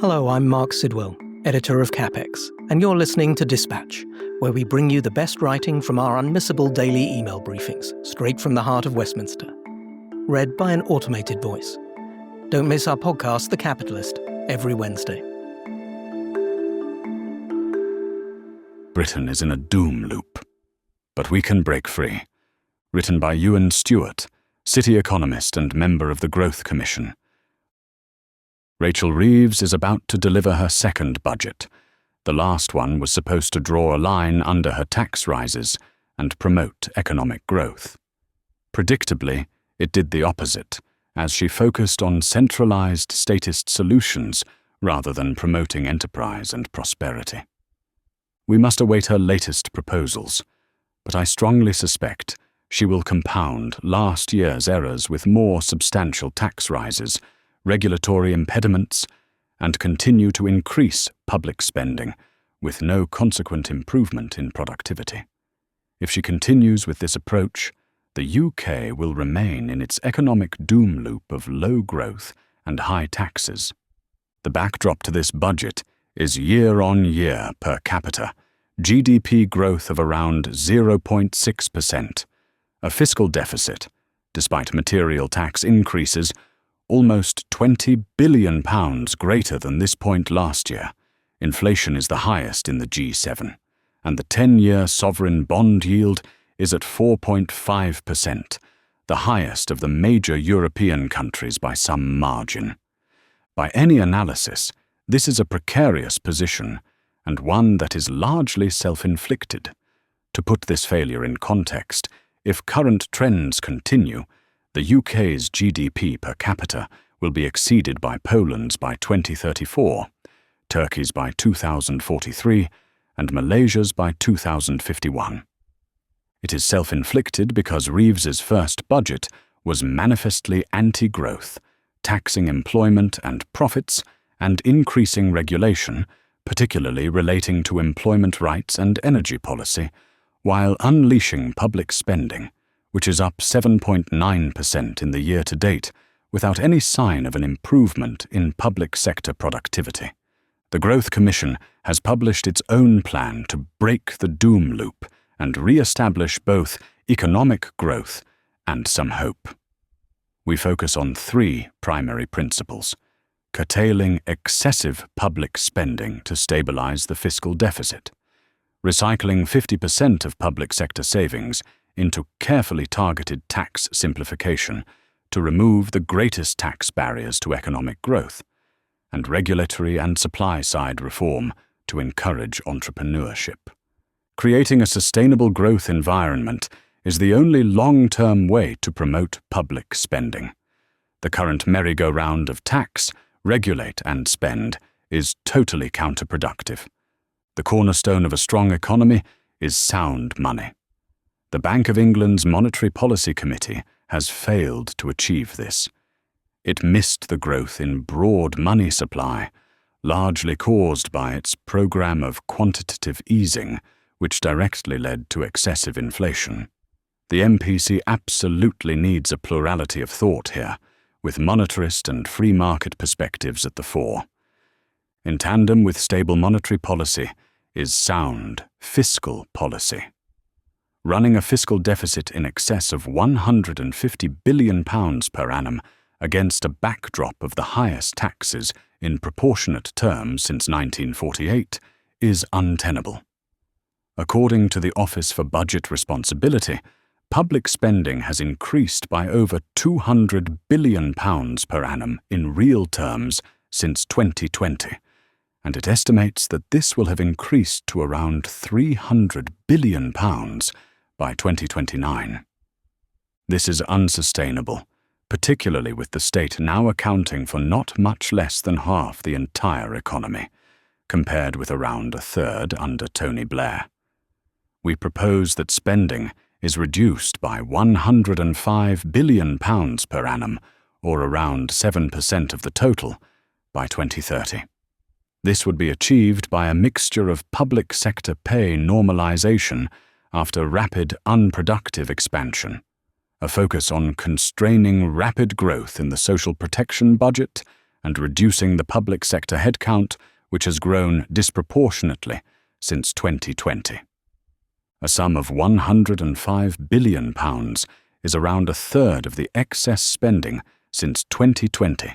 Hello, I'm Mark Sidwell, editor of CapX, and you're listening to Despatch, where we bring you the best writing from our unmissable daily email briefings, straight from the heart of Westminster. Read by an automated voice. Don't miss our podcast, The Capitalist, every Wednesday. Britain is in a doom loop, but we can break free. Written by Ewen Stewart, city economist and member of the Growth Commission. Rachel Reeves is about to deliver her second budget. The last one was supposed to draw a line under her tax rises and promote economic growth. Predictably, it did the opposite, as she focused on centralized statist solutions rather than promoting enterprise and prosperity. We must await her latest proposals, but I strongly suspect she will compound last year's errors with more substantial tax rises, regulatory impediments, and continue to increase public spending with no consequent improvement in productivity. If she continues with this approach, the UK will remain in its economic doom loop of low growth and high taxes. The backdrop to this budget is year-on-year per capita GDP growth of around 0.6%, a fiscal deficit, despite material tax increases, almost £20 billion greater than this point last year. Inflation is the highest in the G7, and the 10-year sovereign bond yield is at 4.5%, the highest of the major European countries by some margin. By any analysis, this is a precarious position, and one that is largely self-inflicted. To put this failure in context, if current trends continue, the UK's GDP per capita will be exceeded by Poland's by 2034, Turkey's by 2043, and Malaysia's by 2051. It is self-inflicted because Reeves's first budget was manifestly anti-growth, taxing employment and profits and increasing regulation, particularly relating to employment rights and energy policy, while unleashing public spending, which is up 7.9% in the year to date, without any sign of an improvement in public sector productivity. The Growth Commission has published its own plan to break the doom loop and re-establish both economic growth and some hope. We focus on three primary principles: curtailing excessive public spending to stabilize the fiscal deficit, recycling 50% of public sector savings into carefully targeted tax simplification to remove the greatest tax barriers to economic growth, and regulatory and supply-side reform to encourage entrepreneurship. Creating a sustainable growth environment is the only long-term way to promote public spending. The current merry-go-round of tax, regulate and spend is totally counterproductive. The cornerstone of a strong economy is sound money. The Bank of England's Monetary Policy Committee has failed to achieve this. It missed the growth in broad money supply, largely caused by its program of quantitative easing, which directly led to excessive inflation. The MPC absolutely needs a plurality of thought here, with monetarist and free market perspectives at the fore. In tandem with stable monetary policy is sound fiscal policy. Running a fiscal deficit in excess of £150 billion per annum against a backdrop of the highest taxes in proportionate terms since 1948 is untenable. According to the Office for Budget Responsibility, public spending has increased by over £200 billion per annum in real terms since 2020, and it estimates that this will have increased to around £300 billion by 2029. This is unsustainable, particularly with the state now accounting for not much less than half the entire economy, compared with around a third under Tony Blair. We propose that spending is reduced by £105 billion per annum, or around 7% of the total, by 2030. This would be achieved by a mixture of public sector pay normalization after rapid unproductive expansion, a focus on constraining rapid growth in the social protection budget and reducing the public sector headcount, which has grown disproportionately since 2020. A sum of £105 billion is around a third of the excess spending since 2020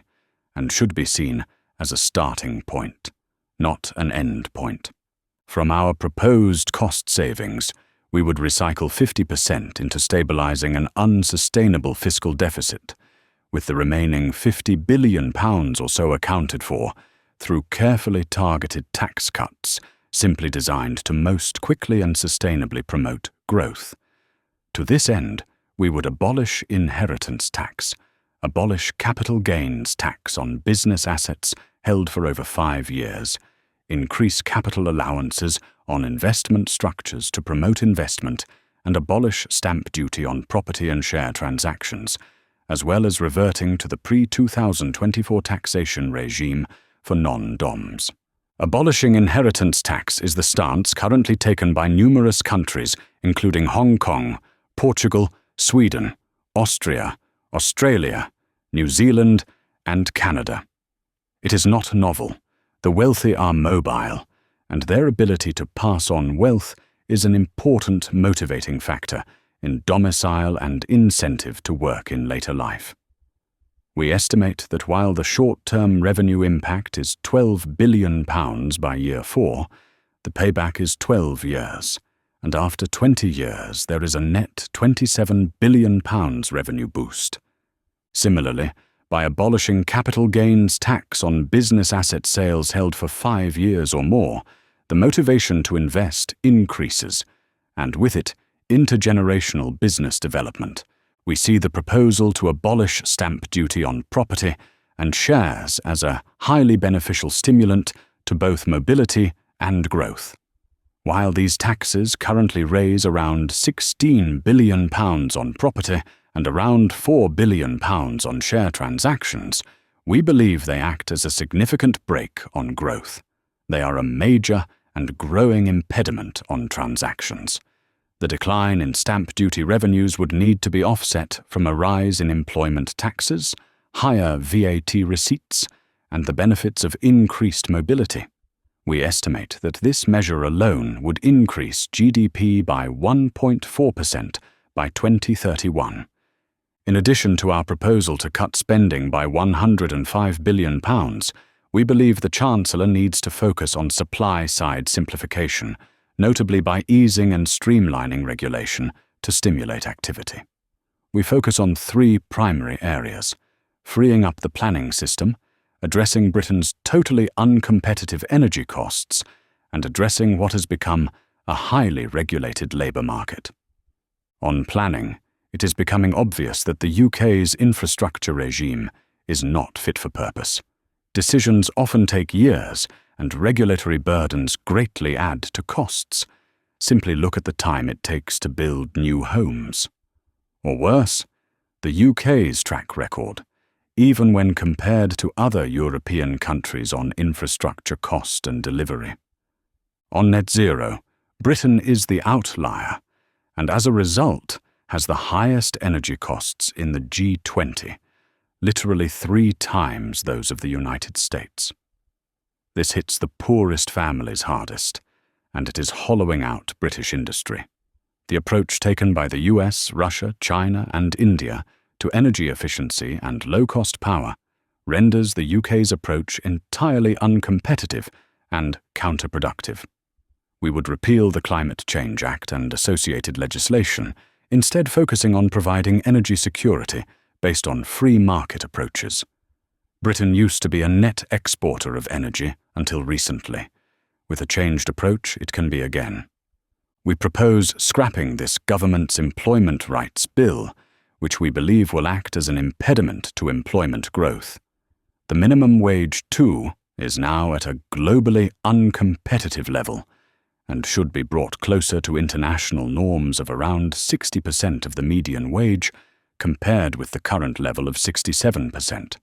and should be seen as a starting point, not an end point. From our proposed cost savings, we would recycle 50% into stabilizing an unsustainable fiscal deficit, with the remaining £50 billion or so accounted for through carefully targeted tax cuts simply designed to most quickly and sustainably promote growth. To this end, we would abolish inheritance tax, abolish capital gains tax on business assets held for over 5 years, increase capital allowances on investment structures to promote investment, and abolish stamp duty on property and share transactions, as well as reverting to the pre-2024 taxation regime for non-DOMs. Abolishing inheritance tax is the stance currently taken by numerous countries, including Hong Kong, Portugal, Sweden, Austria, Australia, New Zealand, and Canada. It is not novel. The wealthy are mobile, and their ability to pass on wealth is an important motivating factor in domicile and incentive to work in later life. We estimate that while the short-term revenue impact is £12 billion by year 4, the payback is 12 years, and after 20 years there is a net £27 billion revenue boost. Similarly, by abolishing capital gains tax on business asset sales held for 5 years or more, the motivation to invest increases, and with it, intergenerational business development. We see the proposal to abolish stamp duty on property and shares as a highly beneficial stimulant to both mobility and growth. While these taxes currently raise around £16 billion on property and around £4 billion on share transactions, we believe they act as a significant brake on growth. They are a major and growing impediment on transactions. The decline in stamp duty revenues would need to be offset from a rise in employment taxes, higher VAT receipts, and the benefits of increased mobility. We estimate that this measure alone would increase GDP by 1.4% by 2031. In addition to our proposal to cut spending by £105 billion, we believe the Chancellor needs to focus on supply-side simplification, notably by easing and streamlining regulation to stimulate activity. We focus on 3 primary areas: freeing up the planning system, addressing Britain's totally uncompetitive energy costs, and addressing what has become a highly regulated labour market. On planning, it is becoming obvious that the UK's infrastructure regime is not fit for purpose. Decisions often take years, and regulatory burdens greatly add to costs. Simply look at the time it takes to build new homes. Or worse, the UK's track record, even when compared to other European countries on infrastructure cost and delivery. On net zero, Britain is the outlier, and as a result has the highest energy costs in the G20, literally 3 times those of the United States. This hits the poorest families hardest, and it is hollowing out British industry. The approach taken by the US, Russia, China, and India to energy efficiency and low-cost power renders the UK's approach entirely uncompetitive and counterproductive. We would repeal the Climate Change Act and associated legislation, instead focusing on providing energy security based on free market approaches. Britain used to be a net exporter of energy until recently. With a changed approach, it can be again. We propose scrapping this government's employment rights bill, which we believe will act as an impediment to employment growth. The minimum wage, too, is now at a globally uncompetitive level and should be brought closer to international norms of around 60% of the median wage, compared with the current level of 67%.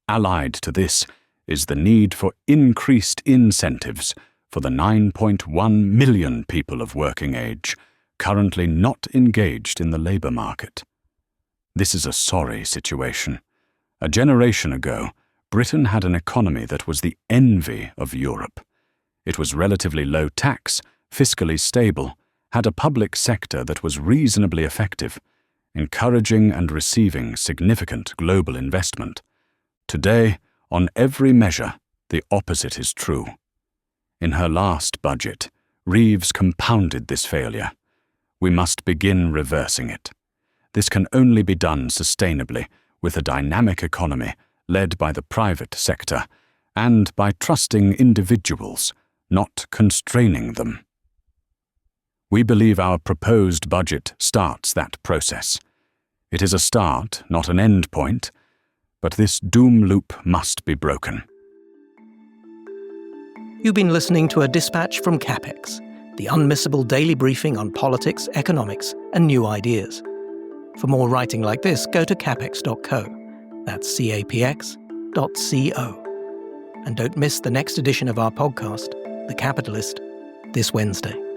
Allied to this is the need for increased incentives for the 9.1 million people of working age currently not engaged in the labour market. This is a sorry situation. A generation ago, Britain had an economy that was the envy of Europe. It was relatively low tax, fiscally stable, had a public sector that was reasonably effective, encouraging and receiving significant global investment. Today, on every measure, the opposite is true. In her last budget, Reeves compounded this failure. We must begin reversing it. This can only be done sustainably with a dynamic economy led by the private sector and by trusting individuals, not constraining them. We believe our proposed budget starts that process. It is a start, not an end point, but this doom loop must be broken. You've been listening to a dispatch from CapX, the unmissable daily briefing on politics, economics, and new ideas. For more writing like this, go to capx.co. That's capx.co. And don't miss the next edition of our podcast, The Capitalist, this Wednesday.